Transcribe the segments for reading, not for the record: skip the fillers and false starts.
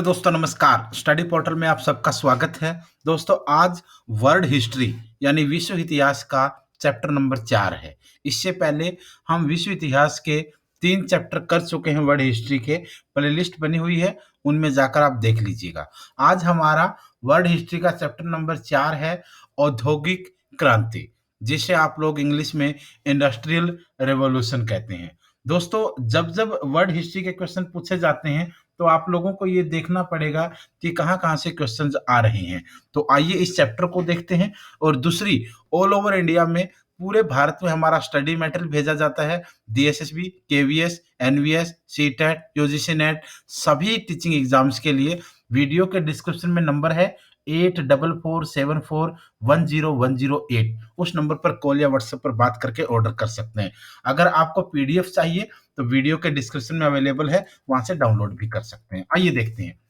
दोस्तों नमस्कार। Study portal में आप सबका स्वागत है। दोस्तों आज वर्ल्ड हिस्ट्री यानी विश्व इतिहास का चैप्टर नंबर 4 है। इससे पहले हम विश्व इतिहास के 3 चैप्टर कर चुके हैं। वर्ल्ड हिस्ट्री के प्लेलिस्ट बनी हुई है, उनमें जाकर आप देख लीजिएगा। आज हमारा वर्ल्ड हिस्ट्री का चैप्टर नंबर 4 है औद्योगिक क्रांति, जिसे आप लोग इंग्लिश में इंडस्ट्रियल रेवोल्यूशन कहते हैं। दोस्तों जब जब वर्ल्ड हिस्ट्री के क्वेश्चन पूछे जाते हैं तो आप लोगों को ये देखना पड़ेगा कि कहाँ-कहाँ से क्वेश्चंस आ रहे हैं। तो आइए इस चैप्टर को देखते हैं। और दूसरी, ऑल ओवर इंडिया में पूरे भारत में हमारा स्टडी मटेरियल भेजा जाता है। DSSB, KVS, NVS, CTET, UGC NET सभी टीचिंग एग्जाम्स के लिए वीडियो के डिस्क्रिप्शन में नंबर है 8447410108। उस नंबर पर कॉल या व्हाट्सएप पर बात करके ऑर्डर कर सकते हैं। अगर आपको पीडीएफ चाहिए तो वीडियो के डिस्क्रिप्शन में अवेलेबल है, वहां से डाउनलोड भी कर सकते हैं। आइए देखते हैं।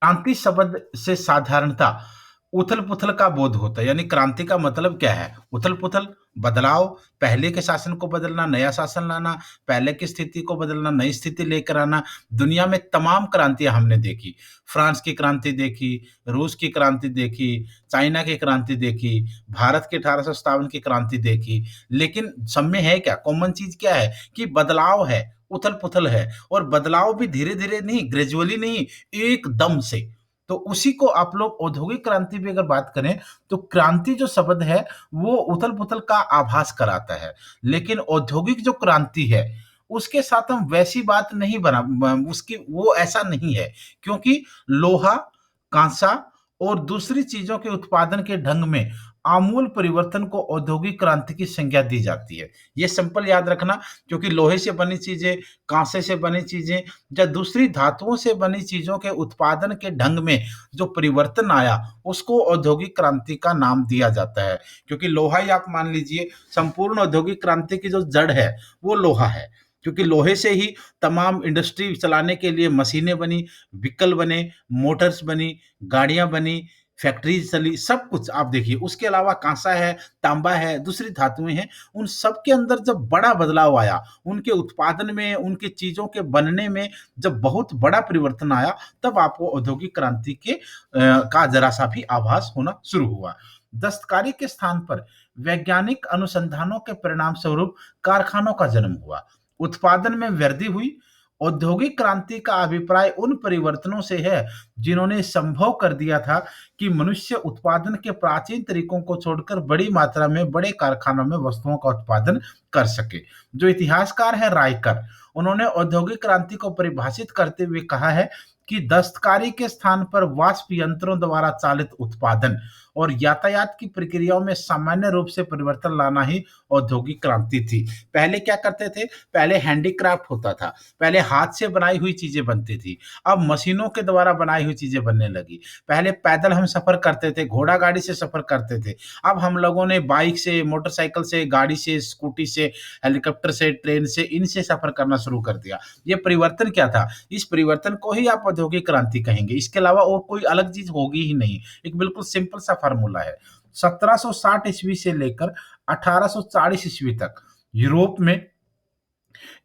क्रांति शब्द से साधारणता उथल-पुथल का बोध होता है। यानी क्रांति का मतलब क्या है? उथल-पुथल, बदलाव, पहले के शासन को बदलना, नया शासन लाना, पहले की स्थिति को बदलना, नई स्थिति लेकर आना। दुनिया में तमाम क्रांतियाँ हमने देखी। फ्रांस की क्रांति देखी, रूस की क्रांति देखी, चाइना की क्रांति देखी, भारत की 1857 की क्रांति देखी। लेकिन सब में है क्या? कॉमन चीज़ क्या है? कि बदलाव है, उथल-पुथल है और बदलाव भी धीरे-धीरे नहीं, ग्रेजुअली नहीं, एकदम से। तो उसी को आप लोग औद्योगिक क्रांति भी अगर बात करें, तो क्रांति जो शब्द है, वो उथल-पुथल का आभास कराता है। लेकिन औद्योगिक जो क्रांति है, उसके साथ हम वैसी बात नहीं बना ब उसकी वो ऐसा नहीं है, क्योंकि लोहा, काँसा और दूसरी चीज़ों के उत्पादन के ढंग में आमूल परिवर्तन को औद्योगिक क्रांति की संज्ञा दी जाती है। ये सिंपल याद रखना, क्योंकि लोहे से बनी चीज़ें, काँसे से बनी चीज़ें या दूसरी धातुओं से बनी चीज़ों के उत्पादन के ढंग में जो परिवर्तन आया, उसको औद्योगिक क्रांति का नाम दिया जाता है। क्योंकि लोहा ही आप मान लीजिए, संपूर्ण औद्योगिक क्रांति की जो जड़ है, वो लोहा है। क्योंकि लोहे से ही तमाम इंडस्ट्री चलाने के लिए मशीनें बनी, व्हीकल बने, मोटर्स बनी, गाड़ियाँ बनी, फैक्ट्रीज़ चली, सब कुछ आप देखिए। उसके अलावा काँसा है, तांबा है, दूसरी धातुएँ हैं, उन सब के अंदर जब बड़ा बदलाव आया, उनके उत्पादन में, उनकी चीज़ों के बनने में जब बहुत बड़ा परिवर्तन आया, तब आपको औद्योगिक क्रांति का ज़रा-सा भी आभास होना शुरू हुआ। दस्तकारी के स्थान पर वैज्ञानिक अनुसंधानों के परिणाम स्वरूप कारखानों का जन्म हुआ। उत्पादन में वृद्धि हुई। औद्योगिक क्रांति का अभिप्राय उन परिवर्तनों से है, जिन्होंने संभव कर दिया था कि मनुष्य उत्पादन के प्राचीन तरीकों को छोड़कर बड़ी मात्रा में बड़े कारखानों में वस्तुओं का उत्पादन कर सके। जो इतिहासकार है रायकर, उन्होंने औद्योगिक क्रांति को परिभाषित करते हुए कहा है कि दस्तकारी के स्थान पर वाष्प यंत्रों द्वारा चालित उत्पादन और यातायात की प्रक्रियाओं में सामान्य रूप से परिवर्तन लाना ही औद्योगिक क्रांति थी। पहले क्या करते थे? पहले हैंडीक्राफ्ट होता था, पहले हाथ से बनाई हुई चीजें बनती थी, अब मशीनों के द्वारा बनाई हुई चीजें बनने लगी। पहले पैदल हम सफर करते थे, घोड़ा गाड़ी से सफर करते थे, अब हम लोगों ने बाइक से, मोटरसाइकिल से, गाड़ी से, स्कूटी से, हेलीकॉप्टर से, ट्रेन से, इनसे सफर करना शुरू कर दिया। ये परिवर्तन क्या था? इस परिवर्तन को ही आप औद्योगिक क्रांति कहेंगे, इसके अलावा और कोई अलग चीज होगी ही नहीं। एक बिल्कुल सिंपल सा फार्मूला है। 1760 ईस्वी से लेकर 1840 ईस्वी तक यूरोप में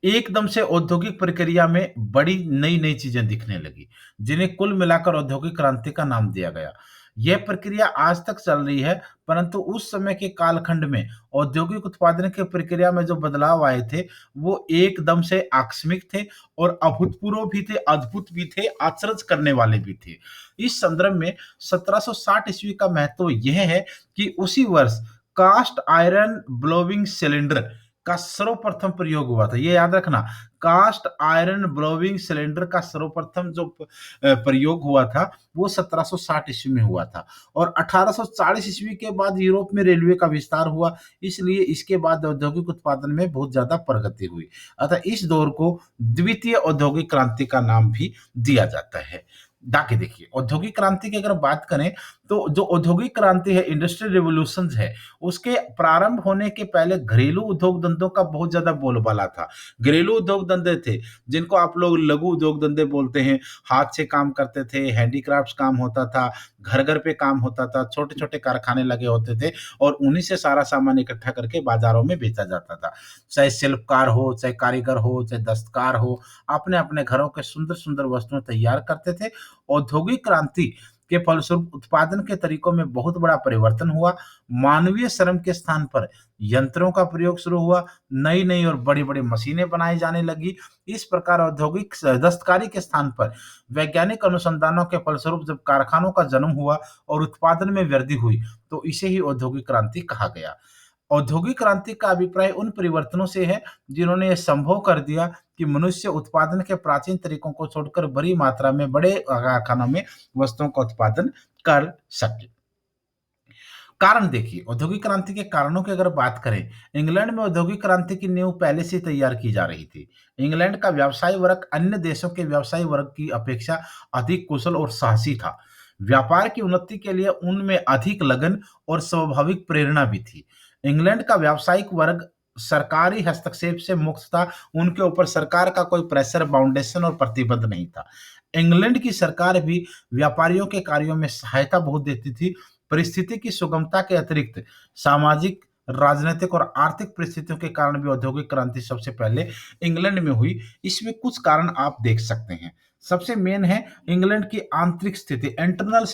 एकदम से औद्योगिक प्रक्रिया में बड़ी नई-नई चीजें दिखने लगी, जिन्हें कुल मिलाकर औद्योगिक क्रांति का नाम दिया गया। यह प्रक्रिया आज तक चल रही है, परंतु उस समय के कालखंड में औद्योगिक उत्पादन की प्रक्रिया में जो बदलाव आए थे, वो एकदम से आकस्मिक थे और अभूतपूर्व भी थे, अद्भुत भी थे, आश्चर्य करने वाले भी थे। इस संदर्भ में 1760 ईस्वी का महत्व यह है कि उसी वर्ष कास्ट आयरन ब्लोविंग सिलेंडर का सर्वप्रथम प्रयोग हुआ था। ये याद रखना, कास्ट आयरन ब्लोविंग सिलेंडर का सर्वप्रथम जो प्रयोग हुआ था, वो 1760 ईस्वी में हुआ था और 1840 ईस्वी के बाद यूरोप में रेलवे का विस्तार हुआ, इसलिए इसके बाद औद्योगिक उत्पादन में बहुत ज़्यादा प्रगति हुई। अतः इस दौर को द्वितीय औद्योगिक क्रांति का नाम भी दिया जाता है। जाके देखिए, औद्योगिक क्रांति की अगर बात करें, तो जो औद्योगिक क्रांति है, इंडस्ट्रियल रिवॉल्यूशंस है, उसके प्रारंभ होने के पहले घरेलू उद्योग धंधों का बहुत ज़्यादा बोलबाला था। घरेलू उद्योग धंधे थे, जिनको आप लोग लघु उद्योग धंधे बोलते हैं, हाथ से काम करते थे, हैंडीक्राफ्ट्स काम होता था, घर-घर पे काम होता था, छोटे-छोटे कारखाने लगे होते थे और उन्हीं से सारा सामान इकट्ठा करके बाज़ारों में बेचा जाता था। चाहे शिल्पकार हो, चाहे कारीगर हो, चाहे दस्तकार हो, अपने-अपने घरों के सुंदर-सुंदर वस्तुएँ तैयार करते थे। औद्योगिक क्रांति के फलस्वरूप उत्पादन के तरीकों में बहुत बड़ा परिवर्तन हुआ। मानवीय श्रम के स्थान पर यंत्रों का प्रयोग शुरू हुआ, नई-नई और बड़ी-बड़ी मशीनें बनाई जाने लगी। इस प्रकार औद्योगिक दस्तकारी के स्थान पर वैज्ञानिक अनुसंधानों के फलस्वरूप जब कारखानों का जन्म हुआ और उत्पादन में वृद्धि हुई, तो इसे ही औद्योगिक क्रांति कहा गया। औद्योगिक क्रांति का अभिप्राय उन परिवर्तनों से है, जिन्होंने यह संभव कर दिया कि मनुष्य उत्पादन के प्राचीन तरीकों को छोड़कर बड़ी मात्रा में बड़े कारखानों में वस्तुओं का उत्पादन कर सके। कारण देखिए, औद्योगिक क्रांति के कारणों की अगर बात करें, इंग्लैंड में औद्योगिक क्रांति की नींव पहले से ही तैयार की जा रही थी। इंग्लैंड का व्यवसायी वर्ग अन्य देशों के व्यवसायी वर्ग की अपेक्षा अधिक कुशल और साहसी था। व्यापार की उन्नति के लिए उनमें अधिक लगन और स्वाभाविक प्रेरणा भी थी। इंग्लैंड का व्यावसायिक वर्ग सरकारी हस्तक्षेप से मुक्त था, उनके ऊपर सरकार का कोई प्रेशर, बाउंडेशन और प्रतिबंध नहीं था। इंग्लैंड की सरकार भी व्यापारियों के कार्यों में सहायता बहुत देती थी। परिस्थिति की सुगमता के अतिरिक्त सामाजिक, राजनीतिक और आर्थिक परिस्थितियों के कारण भी औद्योगिक क्रांति सबसे पहले इंग्लैंड में हुई। इसमें कुछ कारण आप देख सकते हैं। सबसे मेन है इंग्लैंड की आंतरिक स्थिति, इंटरनल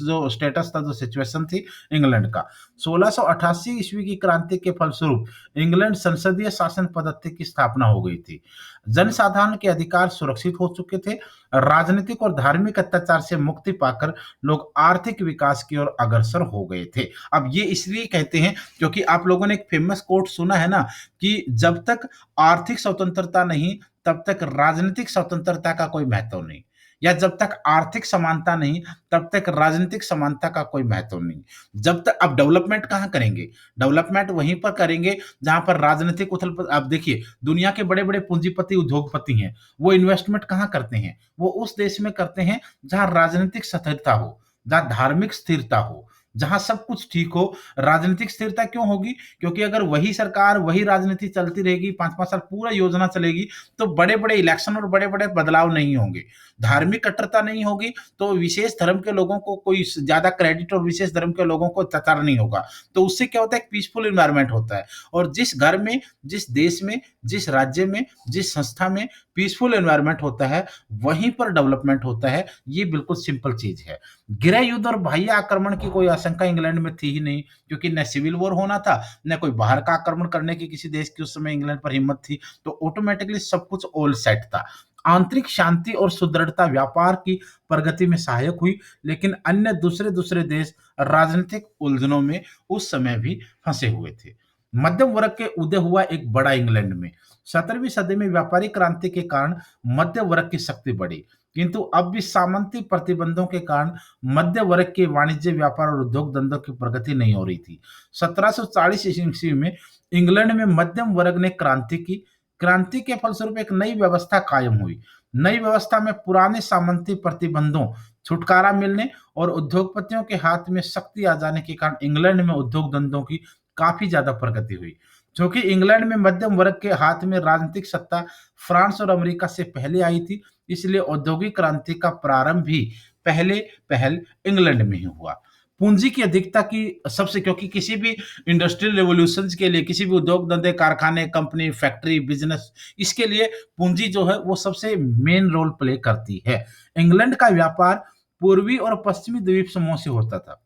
जो स्टेटस था, जो सिचुएशन थी इंग्लैंड का। 1688 ईस्वी की क्रांति के फलस्वरूप इंग्लैंड संसदीय शासन पद्धति की स्थापना हो गई थी। जनसाधारण के अधिकार सुरक्षित हो चुके थे। राजनीतिक और धार्मिक अत्याचार से मुक्ति पाकर लोग आर्थिक विकास की ओर अग्रसर हो गए थे। अब ये इसलिए कहते हैं क्योंकि आप लोगों ने एक फेमस कोट सुना है ना, कि जब तक आर्थिक स्वतंत्रता नहीं, तब तक राजनीतिक स्वतंत्रता का कोई महत्व नहीं, या जब तक आर्थिक समानता नहीं, तब तक राजनीतिक समानता का कोई महत्व नहीं। जब तक अब डेवलपमेंट कहाँ करेंगे? डेवलपमेंट वहीं पर करेंगे जहाँ पर राजनीतिक उथल-पुथल। आप देखिए, दुनिया के बड़े-बड़े पूंजीपति, उद्योगपति हैं, वो इन्वेस्टमेंट कहाँ करते हैं? वो उस देश में करते हैं जहाँ राजनीतिक स्थिरता हो, जहाँ धार्मिक स्थिरता हो, जहाँ सब कुछ ठीक हो। राजनीतिक स्थिरता क्यों होगी? क्योंकि अगर वही सरकार, वही राजनीति चलती रहेगी, 5-5 साल पूरा योजना चलेगी, तो बड़े-बड़े इलेक्शन और बड़े-बड़े बदलाव नहीं होंगे। धार्मिक कट्टरता नहीं होगी, तो विशेष धर्म के लोगों को कोई ज़्यादा क्रेडिट और विशेष धर्म के लोगों को अत्याचार नहीं होगा। तो उससे क्या होता है? एक पीसफुल एनवायरनमेंट होता है। और जिस घर में, जिस देश में, जिस राज्य में, जिस संस्था में पीसफुल एनवायरनमेंट होता है, वहीं पर डेवलपमेंट होता है। ये बिल्कुल सिंपल चीज़ है। गृह युद्ध और बाह्य आक्रमण की कोई आशंका इंग्लैंड में थी ही नहीं, क्योंकि न सिविल वॉर होना था, न कोई बाहर का आक्रमण करने की किसी देश की उस समय इंग्लैंड पर हिम्मत थी। तो ऑटोमेटिकली सब कुछ ऑल सेट था। आंतरिक शांति और सुदृढ़ता व्यापार की प्रगति में सहायक हुई, लेकिन अन्य दूसरे-दूसरे देश राजनीतिक उलझनों में उस समय भी फंसे हुए थे। मध्यम वर्ग के उदय हुआ एक बड़ा इंग्लैंड में। 17वीं सदी में व्यापारिक क्रांति के कारण मध्य वर्ग की शक्ति बढ़ी, किंतु अब भी सामंती प्रतिबंधों के कारण मध्य वर्ग के वाणिज्य, व्यापार और उद्योग धंधों की प्रगति नहीं हो रही थी। 1740 ईस्वी में इंग्लैंड में मध्यम वर्ग ने क्रांति की। क्रांति के फलस्वरूप एक नई व्यवस्था कायम हुई। नई व्यवस्था में पुराने सामंती प्रतिबंधों छुटकारा मिलने और उद्योगपतियों के हाथ में शक्ति आ जाने के कारण इंग्लैंड में उद्योग धंधों की काफी ज्यादा प्रगति हुई। क्योंकि इंग्लैंड में मध्यम वर्ग के हाथ में राजनीतिक सत्ता फ्रांस और अमेरिका से पहले आई थी, इसलिए औद्योगिक क्रांति का प्रारंभ भी पहले पहल इंग्लैंड में ही हुआ। पूंजी की अधिकता की सबसे, क्योंकि किसी भी इंडस्ट्रियल रिवॉल्यूशंस के लिए, किसी भी उद्योग धंधे, कारखाने, कंपनी, फैक्ट्री, बिजनेस, इसके लिए पूंजी जो है वो सबसे मेन रोल प्ले करती है। इंग्लैंड का व्यापार पूर्वी और पश्चिमी द्वीप समूह से होता था।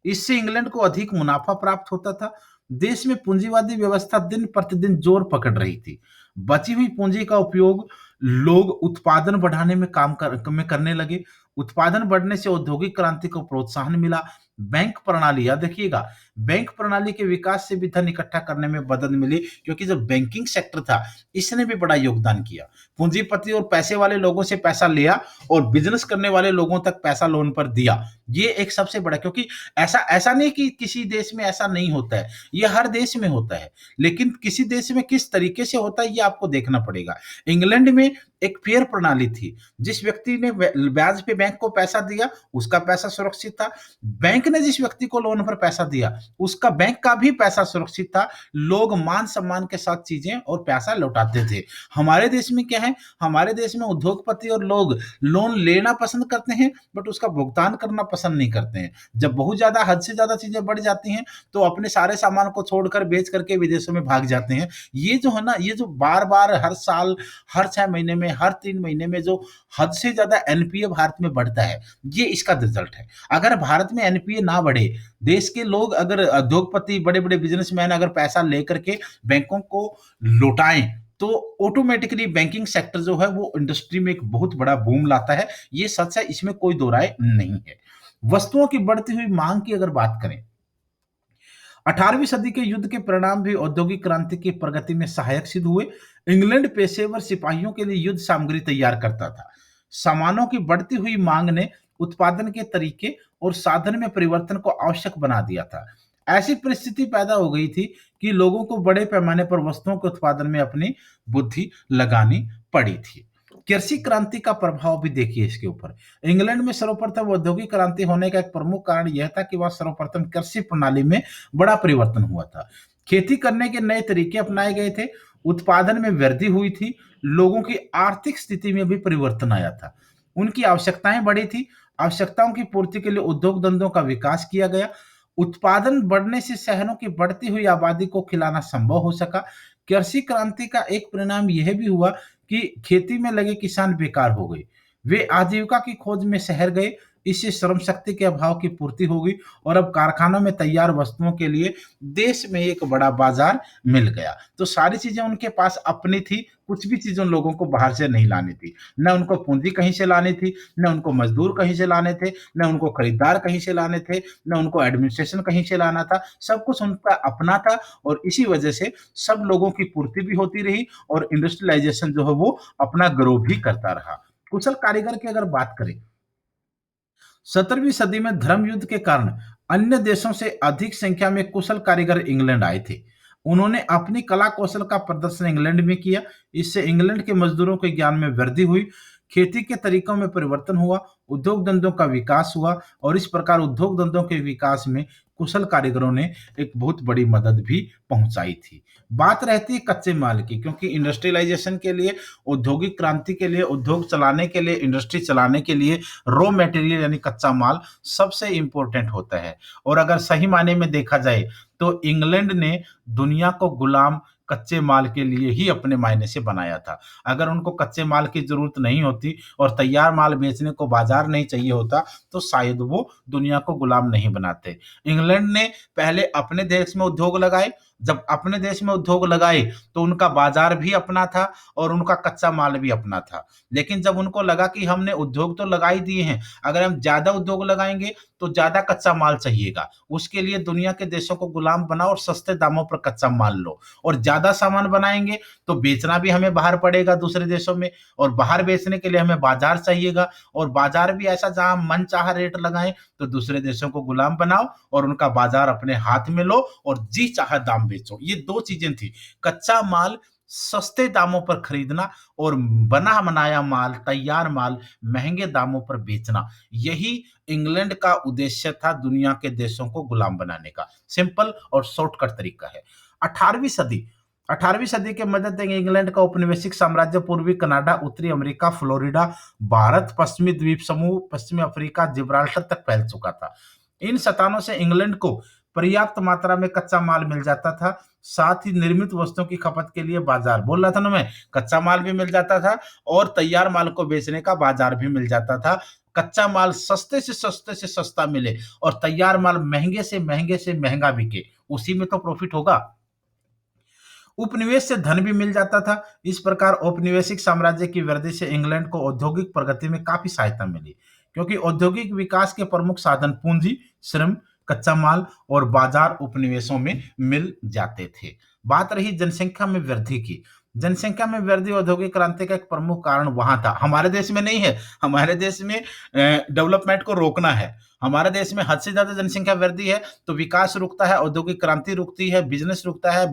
इससे इंग्लैंड को अधिक मुनाफा प्राप्त होता था। देश में पूंजीवादी व्यवस्था दिन प्रतिदिन जोर पकड़ रही थी। बची हुई पूंजी का उपयोग लोग उत्पादन बढ़ाने में करने लगे। उत्पादन बढ़ने से औद्योगिक क्रांति को प्रोत्साहन मिला। बैंक प्रणाली, याद रखिएगा, बैंक प्रणाली के विकास से भी धन इकट्ठा करने में मदद मिली, क्योंकि जो बैंकिंग सेक्टर था, इसने भी बड़ा योगदान किया। पूंजीपति और पैसे वाले लोगों से पैसा लिया और बिजनेस करने वाले लोगों तक पैसा लोन पर दिया। ये एक सबसे बड़ा, क्योंकि ऐसा ऐसा नहीं कि किसी देश में ऐसा नहीं होता है, ये हर देश में होता है, लेकिन किसी देश में किस तरीके से होता है ये आपको देखना पड़ेगा। इंग्लैंड में एक फेयर प्रणाली थी। जिस व्यक्ति ने ब्याज पे बैंक को पैसा दिया, उसका पैसा सुरक्षित था। बैंक ने जिस व्यक्ति को लोन पर पैसा दिया, उसका बैंक का भी पैसा सुरक्षित था। लोग मान सम्मान के साथ चीजें और पैसा लौटाते थे। हमारे देश में क्या है, हमारे देश में उद्योगपति और लोग लोन लेना पसंद करते हैं, बट उसका भुगतान करना पसंद नहीं करते हैं। जब बहुत ज्यादा, हद से ज्यादा चीजें बढ़ जाती हैं, तो अपने सारे सामान को छोड़कर बेच करके विदेशों में भाग जाते हैं। ये जो है ना, ये जो बार बार हर साल, हर 6 महीने में, हर 3 महीने में जो हद से ज्यादा एनपीए भारत में बढ़ता है, ये इसका रिजल्ट है। अगर भारत में एनपीए ना बढ़े, देश के लोग, अगर उद्योगपति, बड़े बड़े बिजनेसमैन अगर पैसा लेकर के बैंकों को लौटाएं, तो ऑटोमेटिकली बैंकिंग सेक्टर जो है वो इंडस्ट्री में एक बहुत बड़ा बूम लाता है। ये सच है, इसमें कोई दो राय नहीं है। वस्तुओं की बढ़ती हुई मांग की अगर बात करें, 18वीं सदी के युद्ध के परिणाम भी औद्योगिक क्रांति की प्रगति में सहायक सिद्ध हुए। इंग्लैंड पेशेवर सिपाहियों के लिए युद्ध सामग्री तैयार करता था। सामानों की बढ़ती हुई मांग ने उत्पादन के तरीके और साधन में परिवर्तन को आवश्यक बना दिया था। ऐसी परिस्थिति पैदा हो गई थी कि लोगों को बड़े पैमाने पर वस्तुओं के उत्पादन में अपनी बुद्धि लगानी पड़ी थी। कृषि क्रांति का प्रभाव भी देखिए इसके ऊपर। इंग्लैंड में सर्वप्रथम औद्योगिक क्रांति होने का एक प्रमुख कारण यह था कि वह सर्वप्रथम कृषि प्रणाली में बड़ा परिवर्तन हुआ था। खेती करने के नए तरीके अपनाए गए थे, उत्पादन में वृद्धि हुई थी, लोगों की आर्थिक स्थिति में भी परिवर्तन आया था, उनकी आवश्यकताएं बढ़ी थी। आवश्यकताओं की पूर्ति के लिए उद्योग धंधों का विकास किया गया। उत्पादन बढ़ने से शहरों की बढ़ती हुई आबादी को खिलाना संभव हो सका। कृषि क्रांति का एक परिणाम यह भी हुआ कि खेती में लगे किसान बेकार हो गए, वे आजीविका की खोज में शहर गए। इससे श्रम शक्ति के अभाव की पूर्ति होगी और अब कारखानों में तैयार वस्तुओं के लिए देश में एक बड़ा बाजार मिल गया। तो सारी चीजें उनके पास अपनी थी, कुछ भी चीज उन लोगों को बाहर से नहीं लानी थी। न उनको पूंजी कहीं से लानी थी, न उनको मजदूर कहीं से लाने थे, न उनको खरीदार कहीं से लाने थे, न उनको एडमिनिस्ट्रेशन कहीं से लाना था। सब कुछ उनका अपना था और इसी वजह से सब लोगों की पूर्ति भी होती रही और इंडस्ट्रियलाइजेशन जो है वो अपना ग्रो भी करता रहा। कुशल कारीगर की अगर बात करें, 17वीं सदी में धर्म युद्ध के कारण अन्य देशों से अधिक संख्या में कुशल कारीगर इंग्लैंड आए थे। उन्होंने अपनी कला कौशल का प्रदर्शन इंग्लैंड में किया। इससे इंग्लैंड के मजदूरों के ज्ञान में वृद्धि हुई, खेती के तरीकों में परिवर्तन हुआ, उद्योग धंधों का विकास हुआ और इस प्रकार उद्योग धंधों के विकास में कुशल कारीगरों ने एक बहुत बड़ी मदद भी पहुंचाई थी। बात रहती है कच्चे माल की, क्योंकि इंडस्ट्रियलाइजेशन के लिए, औद्योगिक क्रांति के लिए, उद्योग चलाने के लिए, इंडस्ट्री चलाने के लिए रॉ मटेरियल यानी कच्चा माल सबसे इंपॉर्टेंट होता है। और अगर सही मायने में देखा जाए तो इंग्लैंड ने दुनिया को गुलाम कच्चे माल के लिए ही अपने मायने से बनाया था। अगर उनको कच्चे माल की जरूरत नहीं होती और तैयार माल बेचने को बाजार नहीं चाहिए होता, तो शायद वो दुनिया को गुलाम नहीं बनाते। इंग्लैंड ने पहले अपने देश में उद्योग लगाए। जब अपने देश में उद्योग लगाए तो उनका बाजार भी अपना था और उनका कच्चा माल भी अपना था। लेकिन जब उनको लगा कि हमने उद्योग तो लगा ही दिए हैं, अगर हम ज्यादा उद्योग लगाएंगे तो ज्यादा कच्चा माल चाहिएगा, उसके लिए दुनिया के देशों को गुलाम बनाओ और सस्ते दामों पर कच्चा माल लो। और ज्यादा सामान बनाएंगे तो बेचना भी हमें बाहर पड़ेगा दूसरे देशों में, और बाहर बेचने के लिए हमें बाजार चाहिएगा, और बाजार भी ऐसा जहां मन चाह रेट लगाएं। तो दूसरे देशों को गुलाम बनाओ और उनका बाजार अपने हाथ में लो और जी चाहे दाम बेचो। ये दो चीजें थी, कच्चा माल सस्ते दामों पर खरीदना और बना बनाया माल, तैयार माल महंगे दामों पर बेचना। यही इंग्लैंड का उद्देश्य था दुनिया के देशों को गुलाम बनाने का। सिंपल और शॉर्टकट तरीका है। 18वीं सदी 18वीं सदी के मध्य तक इंग्लैंड का औपनिवेशिक साम्राज्य पूर्वी कनाडा, उत्तरी अमेरिका, फ्लोरिडा, भारत, पश्चिमी द्वीप समूह, पश्चिमी अफ्रीका, जिब्राल्टर तक फैल चुका था। इन स्थानों से इंग्लैंड को पर्याप्त मात्रा में कच्चा माल मिल जाता था। साथ ही निर्मित वस्तुओं की खपत के लिए बाजार, बोल रहा था ना मैं, कच्चा माल भी मिल जाता था और तैयार माल को बेचने का बाजार भी मिल जाता था। कच्चा माल सस्ते से सस्ता मिले और तैयार माल महंगे से महंगा बिके, उसी में तो प्रॉफिट होगा। उपनिवेश से धन भी मिल जाता था। इस प्रकार औपनिवेशिक साम्राज्य की वृद्धि से इंग्लैंड को औद्योगिक प्रगति में काफी सहायता मिली, क्योंकि औद्योगिक विकास के प्रमुख साधन पूंजी, श्रम, कच्चा माल और बाजार उपनिवेशों में मिल जाते थे। बात रही जनसंख्या में वृद्धि की, जनसंख्या में वृद्धि औद्योगिक क्रांति का एक प्रमुख कारण वहाँ था। हमारे देश में नहीं है, हमारे देश में डेवलपमेंट को रोकना है। हमारे देश में हद से ज़्यादा जनसंख्या वृद्धि है, तो विकास रुकता है, औद्योगिक क्रांति रुकती है, बिज़नेस रुकता है,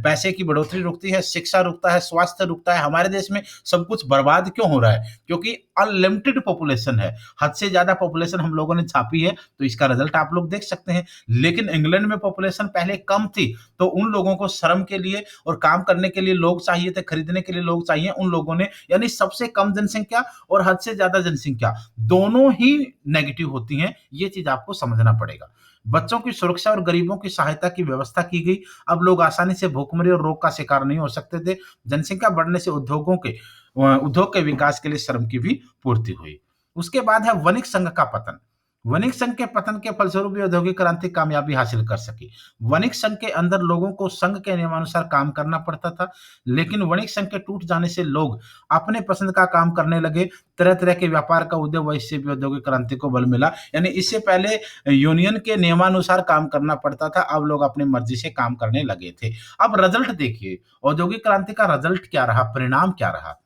पैसे की बढ़ोतरी रुकती है, शिक्षा रुकता है, स्वास्थ्य रुकता है। हमारे देश में सब कुछ बर्बाद क्यों हो रहा है? क्योंकि अनलिमिटेड पॉपुलेशन है, हद से ज़्यादा पॉपुलेशन हम लोगों ने छापी है, तो इसका रिज़ल्ट आप लोग देख सकते हैं। लेकिन इंग्लैंड में पॉपुलेशन पहले कम थी, तो उन लोगों को श्रम के लिए और काम करने के लिए लोग चाहिए थे, खरीदने के लिए लोग चाहिए, उन लोगों ने यानी सबसे कम जनसंख्या और हद से ज्यादा जनसंख्या दोनों ही नेगेटिव होती हैं, ये चीज आपको समझना पड़ेगा। बच्चों की सुरक्षा और गरीबों की सहायता की व्यवस्था की गई। अब लोग आसानी से भूखमरी और रोग का शिकार नहीं हो सकते थे। जनसंख्या बढ़ने से उद्योग के विकास के लिए श्रम की भी पूर्ति हुई। उसके बाद है वणिक संघ का पतन। वणिक संघ के पतन के फलस्वरूप भी औद्योगिक क्रांति कामयाबी हासिल कर सकी। वणिक संघ के अंदर लोगों को संघ के नियमानुसार काम करना पड़ता था, लेकिन वणिक संघ के टूट जाने से लोग अपने पसंद का काम करने लगे। तरह तरह के व्यापार का उदय हुआ, इससे भी औद्योगिक क्रांति को बल मिला। यानी इससे पहले यूनियन के नियमानुसार काम करना पड़ता था, अब लोग अपनी मर्जी से काम करने लगे थे। अब रिजल्ट देखिए, औद्योगिक क्रांति का रिजल्ट क्या रहा, परिणाम क्या रहा।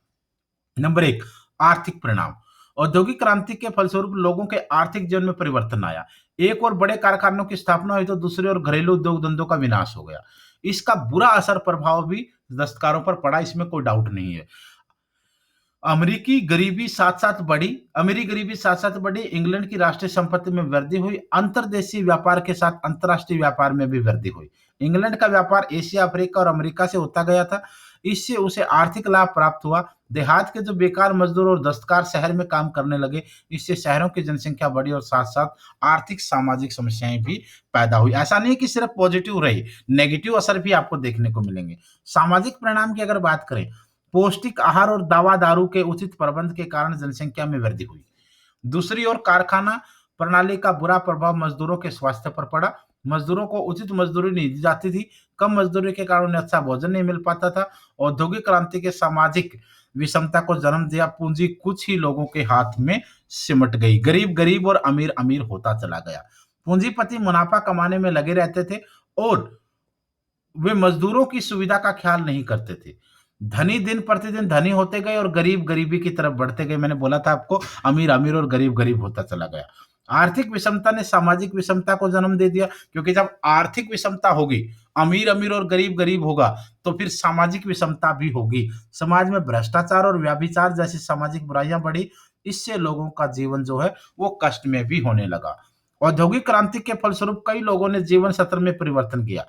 नंबर एक, आर्थिक परिणाम। औद्योगिक क्रांति के फलस्वरूप लोगों के आर्थिक जीवन में परिवर्तन आया। एक और बड़े कारखानों की स्थापना हुई, तो दूसरे और घरेलू उद्योग धंधों का विनाश हो गया। इसका बुरा असर प्रभाव भी दस्तकारों पर पड़ा, इसमें कोई डाउट नहीं है। अमेरिकी गरीबी साथ साथ बढ़ी अमीरी गरीबी साथ साथ बढ़ी, इंग्लैंड की राष्ट्रीय संपत्ति में वृद्धि हुई, अंतर्देशीय व्यापार के साथ अंतर्राष्ट्रीय व्यापार में भी वृद्धि हुई। इंग्लैंड का व्यापार एशिया, अफ्रीका और अमेरिका से होता गया था। इससे उसे आर्थिक लाभ प्राप्त हुआ। देहात के जो बेकार मजदूर और दस्तकार शहर में काम करने लगे, इससे शहरों की जनसंख्या बढ़ी और साथ साथ आर्थिक सामाजिक समस्याएं भी पैदा हुई। ऐसा नहीं कि सिर्फ पॉजिटिव रही, नेगेटिव असर भी आपको देखने को मिलेंगे। सामाजिक परिणाम की अगर बात करें, पौष्टिक आहार और दवा दारू के उचित प्रबंध के कारण जनसंख्या में वृद्धि हुई। दूसरी ओर कारखाना प्रणाली का बुरा प्रभाव मजदूरों के स्वास्थ्य पर पड़ा। मजदूरों को उचित मजदूरी नहीं दी जाती थी, कम मजदूरी के कारण उन्हें अच्छा भोजन नहीं मिल पाता था। औद्योगिक क्रांति के सामाजिक विषमता को जन्म दिया। पूंजी कुछ ही लोगों के हाथ में सिमट गई, गरीब गरीब और अमीर अमीर होता चला गया। पूंजीपति मुनाफा कमाने में लगे रहते थे और वे मजदूरों की सुविधा का ख्याल नहीं करते थे। धनी दिन प्रतिदिन धनी होते गए और गरीब गरीबी की तरफ बढ़ते गए। मैंने बोला था आपको, अमीर अमीर और गरीब गरीब होता चला गया। आर्थिक विषमता ने सामाजिक विषमता को जन्म दे दिया, क्योंकि जब आर्थिक विषमता होगी, अमीर अमीर और गरीब गरीब होगा, तो फिर सामाजिक विषमता भी होगी। समाज में भ्रष्टाचार और व्यभिचार जैसी सामाजिक बुराइयां बढ़ी। इससे लोगों का जीवन जो है वो कष्ट में भी होने लगा। औद्योगिक क्रांति के फलस्वरूप कई लोगों ने जीवन सत्र में परिवर्तन किया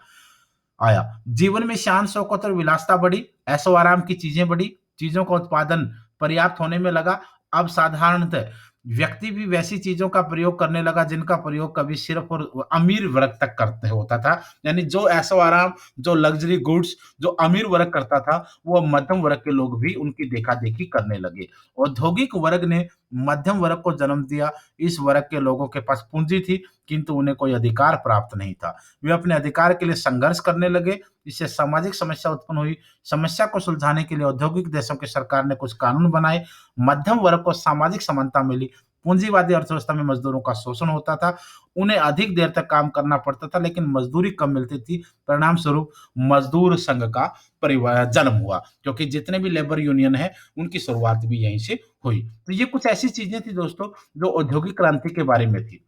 आया। जीवन में शान शौकत और विलासिता बढ़ी, ऐशो आराम की चीजें बढ़ी, चीजों का उत्पादन पर्याप्त होने में लगा। अब साधारणतः व्यक्ति भी वैसी चीजों का प्रयोग करने लगा जिनका प्रयोग कभी सिर्फ और अमीर वर्ग तक करते होता था। यानी जो ऐशो आराम, जो लग्जरी गुड्स जो अमीर वर्ग करता था, वो मध्यम वर्ग के लोग भी उनकी देखा देखी करने लगे। औद्योगिक वर्ग ने मध्यम वर्ग को जन्म दिया। इस वर्ग के लोगों के पास पूंजी थी, किंतु उन्हें कोई अधिकार प्राप्त नहीं था। वे अपने अधिकार के लिए संघर्ष करने लगे। इससे सामाजिक समस्या उत्पन्न हुई। समस्या को सुलझाने के लिए औद्योगिक देशों की सरकार ने कुछ कानून बनाए। मध्यम वर्ग को सामाजिक समानता मिली। पूंजीवादी अर्थव्यवस्था में मजदूरों का शोषण होता था, उन्हें अधिक देर तक काम करना पड़ता था, लेकिन मजदूरी कम मिलती थी। परिणाम स्वरूप मजदूर संघ का परिवार जन्म हुआ, क्योंकि जितने भी लेबर यूनियन है उनकी शुरुआत भी यहीं से हुई। तो ये कुछ ऐसी चीजें थी दोस्तों, जो औद्योगिक क्रांति के बारे में थी।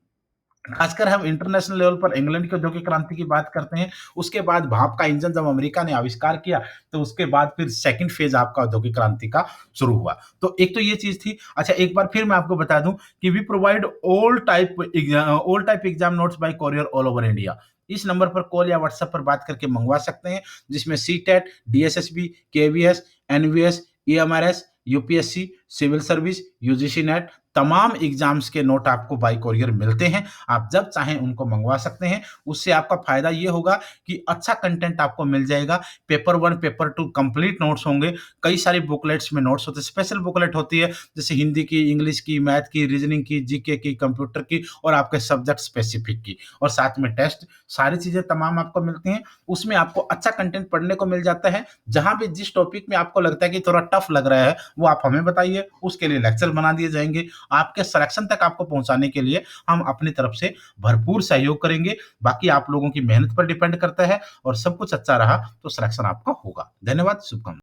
खासकर हम इंटरनेशनल लेवल पर इंग्लैंड की औद्योगिक क्रांति की बात करते हैं। उसके बाद भाप का इंजन जब अमेरिका ने आविष्कार किया, तो उसके बाद फिर सेकंड फेज आपका औद्योगिक क्रांति का शुरू हुआ। तो एक तो ये चीज थी। अच्छा, एक बार फिर मैं आपको बता दूं कि we provide all type exam notes by courier all over India. इस नंबर पर कॉल या व्हाट्सएप पर बात करके मंगवा सकते हैं, जिसमें CTET, DSSB, KVS, NVS, EMRS, UPSC, civil service, UGC NET, तमाम एग्जाम्स के नोट आपको बाय कोरियर मिलते हैं। आप जब चाहें उनको मंगवा सकते हैं। उससे आपका फायदा ये होगा कि अच्छा कंटेंट आपको मिल जाएगा। पेपर 1, पेपर 2 कंप्लीट नोट्स होंगे। कई सारी बुकलेट्स में नोट्स होते हैं। स्पेशल बुकलेट होती है, जैसे हिंदी की, इंग्लिश की, मैथ की, रीजनिंग की, जीके की, कंप्यूटर की और आपके सब्जेक्ट स्पेसिफिक की, और साथ में टेस्ट, सारी चीजें तमाम आपको मिलती हैं। उसमें आपको अच्छा कंटेंट पढ़ने को मिल जाता है। जहां भी जिस टॉपिक में आपको लगता है कि थोड़ा टफ लग रहा है, वो आप हमें बताइए, उसके लिए लेक्चर बना दिए जाएंगे। आपके सिलेक्शन तक आपको पहुंचाने के लिए हम अपनी तरफ से भरपूर सहयोग करेंगे। बाकी आप लोगों की मेहनत पर डिपेंड करता है, और सब कुछ अच्छा रहा तो सिलेक्शन आपका होगा। धन्यवाद, शुभकामनाएं।